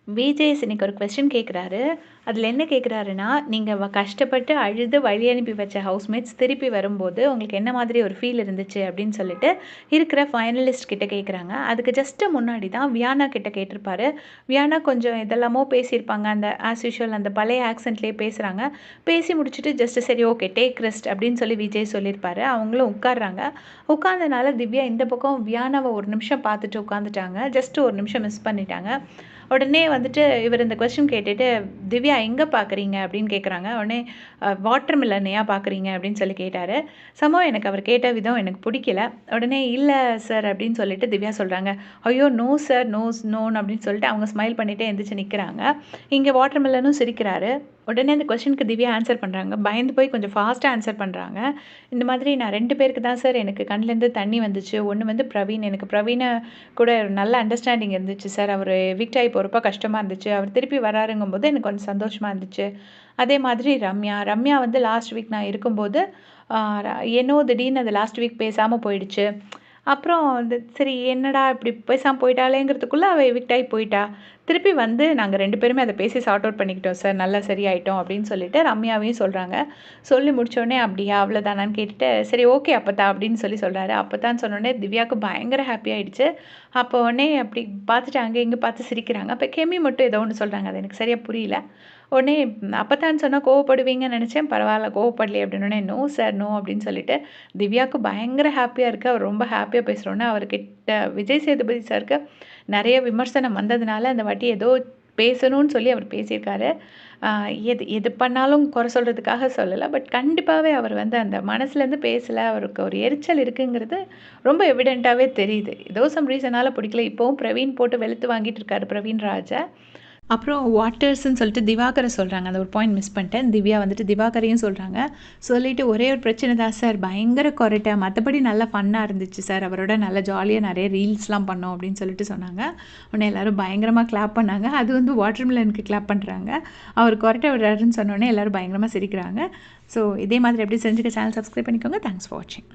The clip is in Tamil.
விஜேஸ் இன்னைக்கு ஒரு கொஸ்டின் கேட்குறாரு. அதில என்ன கேட்குறாருன்னா, நீங்க கஷ்டப்பட்டு அழுது வழி அனுப்பி வச்ச ஹவுஸ்மேட்ஸ் திருப்பி வரும்போது, உங்களுக்கு என்ன மாதிரி ஒரு ஃபீல் இருந்துச்சு? அப்படின்னு சொல்லிட்டு இருக்கிற ஃபைனலிஸ்ட் கிட்ட கேட்குறாங்க. அதுக்கு ஜஸ்ட் முன்னாடி தான் வியானா கிட்ட கேட்டிருப்பாரு. வியானா கொஞ்சம் எதெல்லாமோ பேசியிருப்பாங்க. அந்த ஆஸ் யூசுவல் அந்த பழைய ஆக்சென்ட்லேயே பேசுறாங்க. பேசி முடிச்சுட்டு ஜஸ்ட் சரி ஓகே டேக் ரெஸ்ட் அப்படின்னு சொல்லி விஜய் சொல்லியிருப்பாரு. அவங்களும் உட்கார்றாங்க. உட்கார்ந்தனால திவ்யா இந்த பக்கம் வியானாவ ஒரு நிமிஷம் பார்த்துட்டு உட்காந்துட்டாங்க. ஜஸ்ட் ஒரு நிமிஷம் மிஸ் பண்ணிட்டாங்க. உடனே வந்துட்டு இவர் இந்த கொஸ்டின் கேட்டுட்டு, "திவ்யா எங்க பார்க்குறீங்க?" அப்படின்னு கேட்குறாங்க. உடனே வாட்டர் மிலன் ஏன் பார்க்குறீங்க? அப்படின்னு சொல்லி கேட்டாரு. சம்பவம் எனக்கு அவர் கேட்ட விதம் எனக்கு பிடிக்கல. உடனே "இல்ல சார்" அப்படின்னு சொல்லிட்டு திவ்யா சொல்றாங்க. "ஐயோ! நோ சார், நோன்னு" அப்படின்னு சொல்லிட்டு அவங்க ஸ்மைல் பண்ணிட்டே எந்திரிச்சு நிக்கிறாங்க. இங்க வாட்டர் மிலனும் சிரிக்கிறாரு. உடனே அந்த கொஸ்டினுக்கு திவ்யா ஆன்சர் பண்றாங்க. பயந்து போய் கொஞ்சம் ஃபாஸ்ட்டா ஆன்சர் பண்றாங்க. இந்த மாதிரி "நான் 2 பேருக்கு தான் சார் எனக்கு கண்லேருந்து தண்ணி வந்துச்சு. ஒண்ணு வந்து பிரவீன். எனக்கு பிரவீன கூட ஒரு நல்ல அண்டர்ஸ்டாண்டிங் இருந்துச்சு சார். அவரு எவிக்ட் ஆகி போறப்ப கஷ்டமா இருந்துச்சு. அவர் திருப்பி வராருங்கும்போது எனக்கு கொஞ்சம் சந்தோஷமா இருந்துச்சு. அதே மாதிரி ரம்யா. ரம்யா வந்து லாஸ்ட் வீக் நான் இருக்கும்போது, ஆ என்னவோ திடீர்னு அது லாஸ்ட் வீக் பேசாம போயிடுச்சு. அப்புறம் சரி என்னடா இப்படி பேசாம போயிட்டாளேங்கிறதுக்குள்ள அவ எவிக்ட் ஆகி போயிட்டா. திருப்பி வந்து நாங்க 2 பேருமே அத பேசி சார்ட் அவுட் பண்ணிக்கிட்டோம் சார். நல்லா சரியாயிட்டோம் அப்படின்னு சொல்லிட்டு ரம்யாவையும் சொல்றாங்க. சொல்லி முடிச்சோனே அப்படியா அவ்வளோதானான்னு கேட்டுட்டு, சரி ஓகே அப்பத்தா அப்படின்னு சொல்லி சொல்றாரு. அப்பத்தான்னு சொன்னோனே திவ்யாவுக்கு பயங்கர ஹாப்பி ஆயிடுச்சு. அப்போ உடனே அப்படி பார்த்துட்டு அங்க இங்க பார்த்து சிரிக்கிறாங்க. அப்ப கெமி மட்டும் ஏதோ ஒண்ணு சொல்றாங்க. அது எனக்கு சரியா புரியல. உடனே அப்பத்தான்னு சொன்னா கோவப்படுவீங்கன்னு நெனச்சேன். பரவால்ல கோவப்படலையே அப்படின்னோனே, "நோ சார், நோ" அப்படின்னு சொல்லிட்டு திவ்யாவுக்கு பயங்கர ஹாப்பியா இருக்கு. அவர் ரொம்ப ஹாப்பியா பேசுறோன்னே, அவர்கிட்ட விஜய் சேதுபதி சாருக்கு நெறைய விமர்சனம் வந்ததுனால, அந்த வாட்டி ஏதோ பேசணும்னு சொல்லி அவர் பேசியிருக்காரு. அ எது எது பண்ணாலும் குறை சொல்றதுக்காக சொல்லல. பட் கண்டிப்பாவே அவர் வந்து அந்த மனசுலேருந்து பேசல. அவருக்கு ஒரு எரிச்சல் இருக்குங்கிறது ரொம்ப எவிடென்ட்டாவே தெரியுது. ஏதோ சம் ரீசனால பிடிக்கல. இப்பவும் பிரவீன் போட்டு வெளுத்து வாங்கிட்டு இருக்காரு பிரவீன் ராஜ. அப்புறம் வாட்டர்ஸ்ன்னு சொல்லிட்டு திவாகர சொல்றாங்க. அந்த ஒரு பாயிண்ட் மிஸ் பண்ணிட்டேன். திவ்யா வந்துட்டு திவாகரையும் சொல்றாங்க. சொல்லிட்டு ஒரே ஒரு பிரச்சனை தான் சார். பயங்கர கொறட்ட. மத்தபடி நல்லா ஃபன்னா இருந்துச்சு சார். அவரோட நல்லா ஜாலியா நெறைய ரீல்ஸ்லாம் பண்ணோம் அப்படின்னு சொல்லிட்டு சொன்னாங்க. உடனே எல்லாரும் பயங்கரமா கிளாப் பண்ணாங்க. அது வந்து வாட்டர்மெலனுக்கு கிளாப் பண்றாங்க. அவர் கொறட்ட விடுறாருன்னு சொன்னோனே எல்லாரும் பயங்கரமா சிரிக்கிறாங்க. ஸோ இதே மாதிரி எப்படி செஞ்சுக்க சேனல் சப்ஸ்கிரைப் பண்ணிக்கோங்க. தேங்க்ஸ் ஃபார் வாட்சிங்.